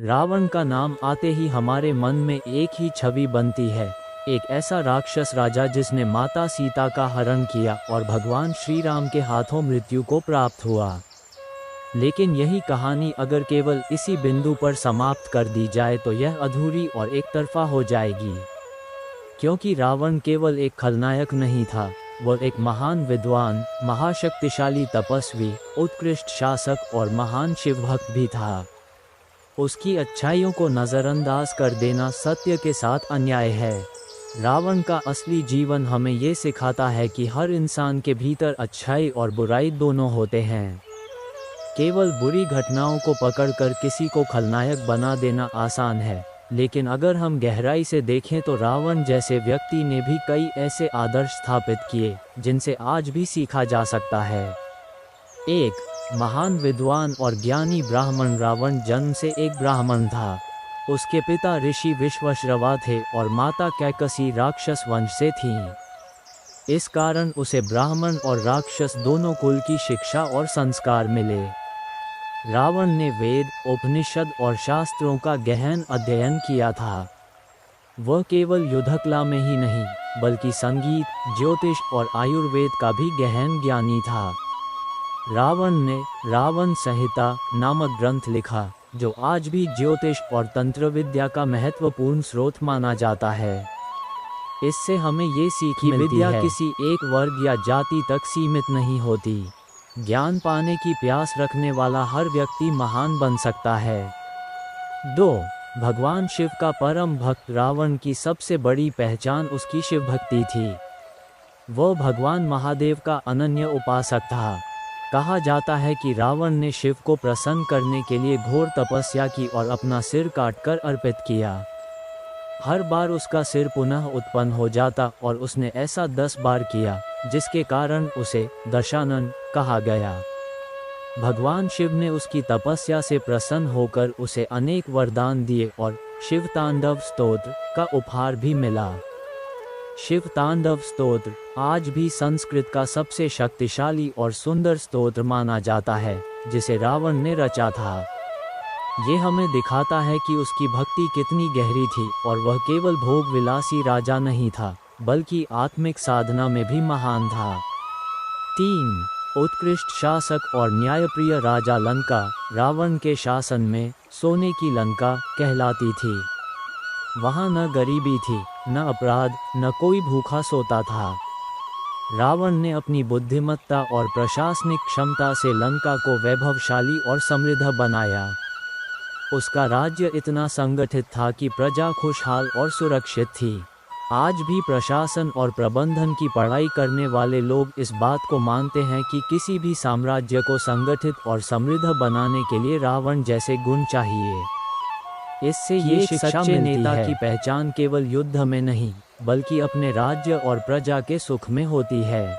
रावण का नाम आते ही हमारे मन में एक ही छवि बनती है, एक ऐसा राक्षस राजा जिसने माता सीता का हरण किया और भगवान श्री राम के हाथों मृत्यु को प्राप्त हुआ। लेकिन यही कहानी अगर केवल इसी बिंदु पर समाप्त कर दी जाए तो यह अधूरी और एक तरफा हो जाएगी, क्योंकि रावण केवल एक खलनायक नहीं था, वह एक महान विद्वान, महाशक्तिशाली तपस्वी, उत्कृष्ट शासक और महान शिवभक्त भी था। उसकी अच्छाइयों को नज़रअंदाज कर देना सत्य के साथ अन्याय है। रावण का असली जीवन हमें ये सिखाता है कि हर इंसान के भीतर अच्छाई और बुराई दोनों होते हैं। केवल बुरी घटनाओं को पकड़कर किसी को खलनायक बना देना आसान है, लेकिन अगर हम गहराई से देखें तो रावण जैसे व्यक्ति ने भी कई ऐसे आदर्श स्थापित किए जिनसे आज भी सीखा जा सकता है। एक महान विद्वान और ज्ञानी ब्राह्मण। रावण जन्म से एक ब्राह्मण था। उसके पिता ऋषि विश्वाश्रवा थे और माता कैकसी राक्षस वंश से थीं। इस कारण उसे ब्राह्मण और राक्षस दोनों कुल की शिक्षा और संस्कार मिले। रावण ने वेद, उपनिषद और शास्त्रों का गहन अध्ययन किया था। वह केवल युद्धकला में ही नहीं, बल्कि संगीत, ज्योतिष और आयुर्वेद का भी गहन ज्ञानी था। रावण ने रावण संहिता नामक ग्रंथ लिखा, जो आज भी ज्योतिष और तंत्र विद्या का महत्वपूर्ण स्रोत माना जाता है। इससे हमें ये सीख मिलती है कि विद्या किसी एक वर्ग या जाति तक सीमित नहीं होती। ज्ञान पाने की प्यास रखने वाला हर व्यक्ति महान बन सकता है। 2. भगवान शिव का परम भक्त। रावण की सबसे बड़ी पहचान उसकी शिव भक्ति थी। वह भगवान महादेव का अनन्य उपासक था। कहा जाता है कि रावण ने शिव को प्रसन्न करने के लिए घोर तपस्या की और अपना सिर काटकर अर्पित किया। हर बार उसका सिर पुनः उत्पन्न हो जाता और उसने ऐसा 10 बार किया, जिसके कारण उसे दशानन कहा गया। भगवान शिव ने उसकी तपस्या से प्रसन्न होकर उसे अनेक वरदान दिए और शिव तांडव स्तोत्र का उपहार भी मिला। शिव तांडव स्तोत्र आज भी संस्कृत का सबसे शक्तिशाली और सुंदर स्तोत्र माना जाता है, जिसे रावण ने रचा था। ये हमें दिखाता है कि उसकी भक्ति कितनी गहरी थी और वह केवल भोग विलासी राजा नहीं था, बल्कि आत्मिक साधना में भी महान था। 3. उत्कृष्ट शासक और न्यायप्रिय राजा। लंका रावण के शासन में सोने की लंका कहलाती थी। वहाँ न गरीबी थी, न अपराध, न कोई भूखा सोता था। रावण ने अपनी बुद्धिमत्ता और प्रशासनिक क्षमता से लंका को वैभवशाली और समृद्ध बनाया। उसका राज्य इतना संगठित था कि प्रजा खुशहाल और सुरक्षित थी। आज भी प्रशासन और प्रबंधन की पढ़ाई करने वाले लोग इस बात को मानते हैं कि किसी भी साम्राज्य को संगठित और समृद्ध बनाने के लिए रावण जैसे गुण चाहिए। इससे ये शिक्षा नेता की पहचान केवल युद्ध में नहीं, बल्कि अपने राज्य और प्रजा के सुख में होती है।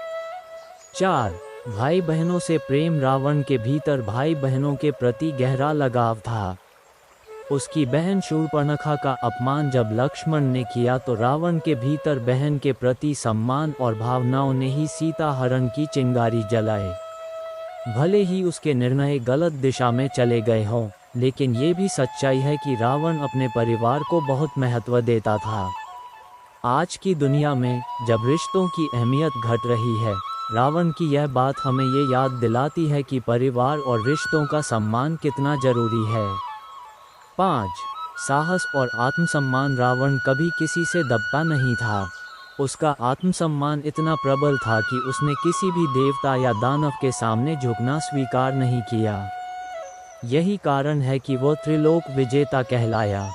4. भाई बहनों से प्रेम। रावण के भीतर भाई बहनों के प्रति गहरा लगाव था। उसकी बहन शूर्पणखा का अपमान जब लक्ष्मण ने किया तो रावण के भीतर बहन के प्रति सम्मान और भावनाओं ने ही सीता हरण की चिंगारी जलाए। भले ही उसके निर्णय गलत दिशा में चले गए हों, लेकिन ये भी सच्चाई है कि रावण अपने परिवार को बहुत महत्व देता था। आज की दुनिया में जब रिश्तों की अहमियत घट रही है, रावण की यह बात हमें ये याद दिलाती है कि परिवार और रिश्तों का सम्मान कितना जरूरी है। 5. साहस और आत्मसम्मान। रावण कभी किसी से दबता नहीं था। उसका आत्मसम्मान इतना प्रबल था कि उसने किसी भी देवता या दानव के सामने झुकना स्वीकार नहीं किया। यही कारण है कि वो त्रिलोक विजेता कहलाया।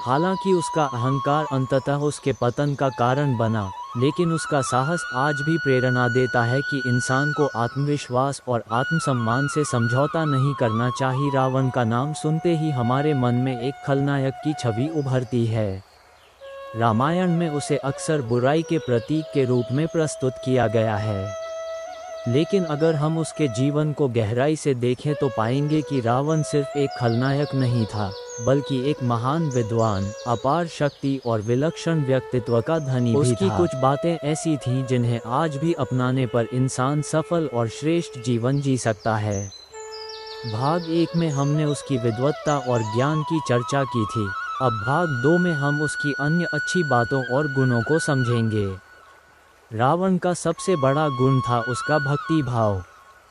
हालांकि उसका अहंकार अंततः उसके पतन का कारण बना, लेकिन उसका साहस आज भी प्रेरणा देता है कि इंसान को आत्मविश्वास और आत्मसम्मान से समझौता नहीं करना चाहिए। रावण का नाम सुनते ही हमारे मन में एक खलनायक की छवि उभरती है। रामायण में उसे अक्सर बुराई के प्रतीक के रूप में प्रस्तुत किया गया है, लेकिन अगर हम उसके जीवन को गहराई से देखें तो पाएंगे कि रावण सिर्फ एक खलनायक नहीं था, बल्कि एक महान विद्वान, अपार शक्ति और विलक्षण व्यक्तित्व का धनी भी था। उसकी कुछ बातें ऐसी थीं जिन्हें आज भी अपनाने पर इंसान सफल और श्रेष्ठ जीवन जी सकता है। भाग 1 में हमने उसकी विद्वत्ता और ज्ञान की चर्चा की थी। अब भाग 2 में हम उसकी अन्य अच्छी बातों और गुणों को समझेंगे। रावण का सबसे बड़ा गुण था उसका भक्ति भाव।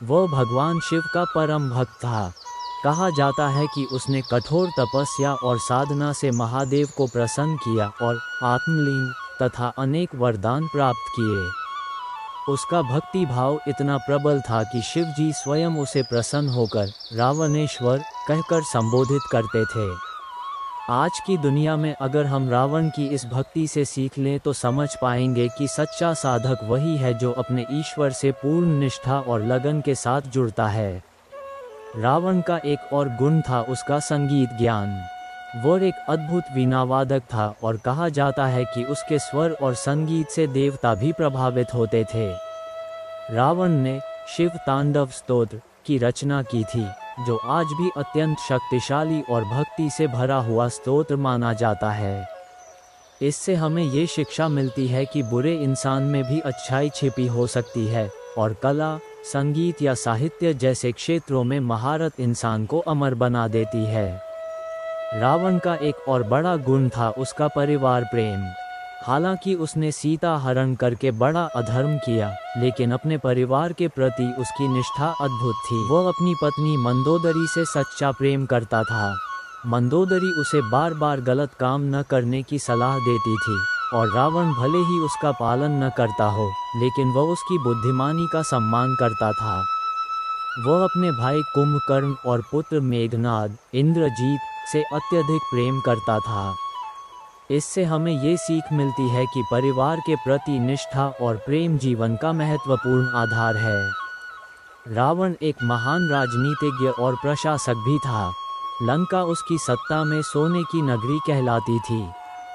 वह भगवान शिव का परम भक्त था। कहा जाता है कि उसने कठोर तपस्या और साधना से महादेव को प्रसन्न किया और आत्मलिंग तथा अनेक वरदान प्राप्त किए। उसका भक्ति भाव इतना प्रबल था कि शिव जी स्वयं उसे प्रसन्न होकर रावणेश्वर कहकर संबोधित करते थे। आज की दुनिया में अगर हम रावण की इस भक्ति से सीख लें तो समझ पाएंगे कि सच्चा साधक वही है जो अपने ईश्वर से पूर्ण निष्ठा और लगन के साथ जुड़ता है। रावण का एक और गुण था उसका संगीत ज्ञान। वह एक अद्भुत वीणावादक था और कहा जाता है कि उसके स्वर और संगीत से देवता भी प्रभावित होते थे। रावण ने शिव तांडव स्तोत्र की रचना की थी, जो आज भी अत्यंत शक्तिशाली और भक्ति से भरा हुआ स्तोत्र माना जाता है। इससे हमें ये शिक्षा मिलती है कि बुरे इंसान में भी अच्छाई छिपी हो सकती है और कला, संगीत या साहित्य जैसे क्षेत्रों में महारत इंसान को अमर बना देती है। रावण का एक और बड़ा गुण था उसका परिवार प्रेम। हालांकि उसने सीता हरण करके बड़ा अधर्म किया, लेकिन अपने परिवार के प्रति उसकी निष्ठा अद्भुत थी। वह अपनी पत्नी मंदोदरी से सच्चा प्रेम करता था। मंदोदरी उसे बार बार गलत काम न करने की सलाह देती थी और रावण भले ही उसका पालन न करता हो, लेकिन वह उसकी बुद्धिमानी का सम्मान करता था। वह अपने भाई कुंभकर्ण और पुत्र मेघनाद, इंद्रजीत से अत्यधिक प्रेम करता था। इससे हमें ये सीख मिलती है कि परिवार के प्रति निष्ठा और प्रेम जीवन का महत्वपूर्ण आधार है। रावण एक महान राजनीतिज्ञ और प्रशासक भी था। लंका उसकी सत्ता में सोने की नगरी कहलाती थी।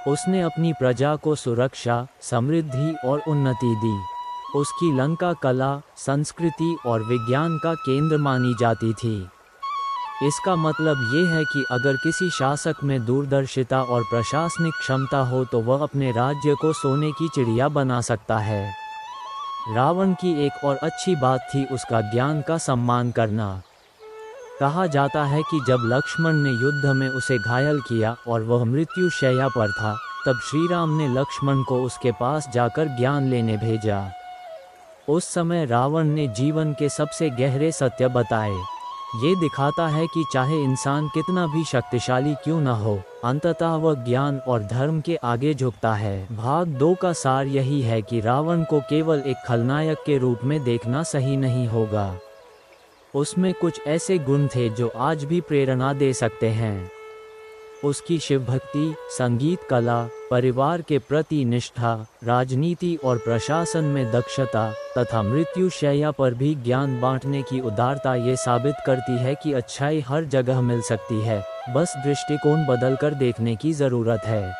उसने अपनी प्रजा को सुरक्षा, समृद्धि और उन्नति दी। उसकी लंका कला, संस्कृति और विज्ञान का केंद्र मानी जाती थी। इसका मतलब ये है कि अगर किसी शासक में दूरदर्शिता और प्रशासनिक क्षमता हो तो वह अपने राज्य को सोने की चिड़िया बना सकता है। रावण की एक और अच्छी बात थी उसका ज्ञान का सम्मान करना। कहा जाता है कि जब लक्ष्मण ने युद्ध में उसे घायल किया और वह मृत्यु शैया पर था, तब श्री राम ने लक्ष्मण को उसके पास जाकर ज्ञान लेने भेजा। उस समय रावण ने जीवन के सबसे गहरे सत्य बताए। ये दिखाता है कि चाहे इंसान कितना भी शक्तिशाली क्यों न हो, अंततः वह ज्ञान और धर्म के आगे झुकता है। भाग 2 का सार यही है कि रावण को केवल एक खलनायक के रूप में देखना सही नहीं होगा। उसमें कुछ ऐसे गुण थे जो आज भी प्रेरणा दे सकते हैं। उसकी शिवभक्ति, संगीत कला, परिवार के प्रति निष्ठा, राजनीति और प्रशासन में दक्षता तथा मृत्यु शैया पर भी ज्ञान बांटने की उदारता ये साबित करती है कि अच्छाई हर जगह मिल सकती है, बस दृष्टिकोण बदलकर देखने की ज़रूरत है।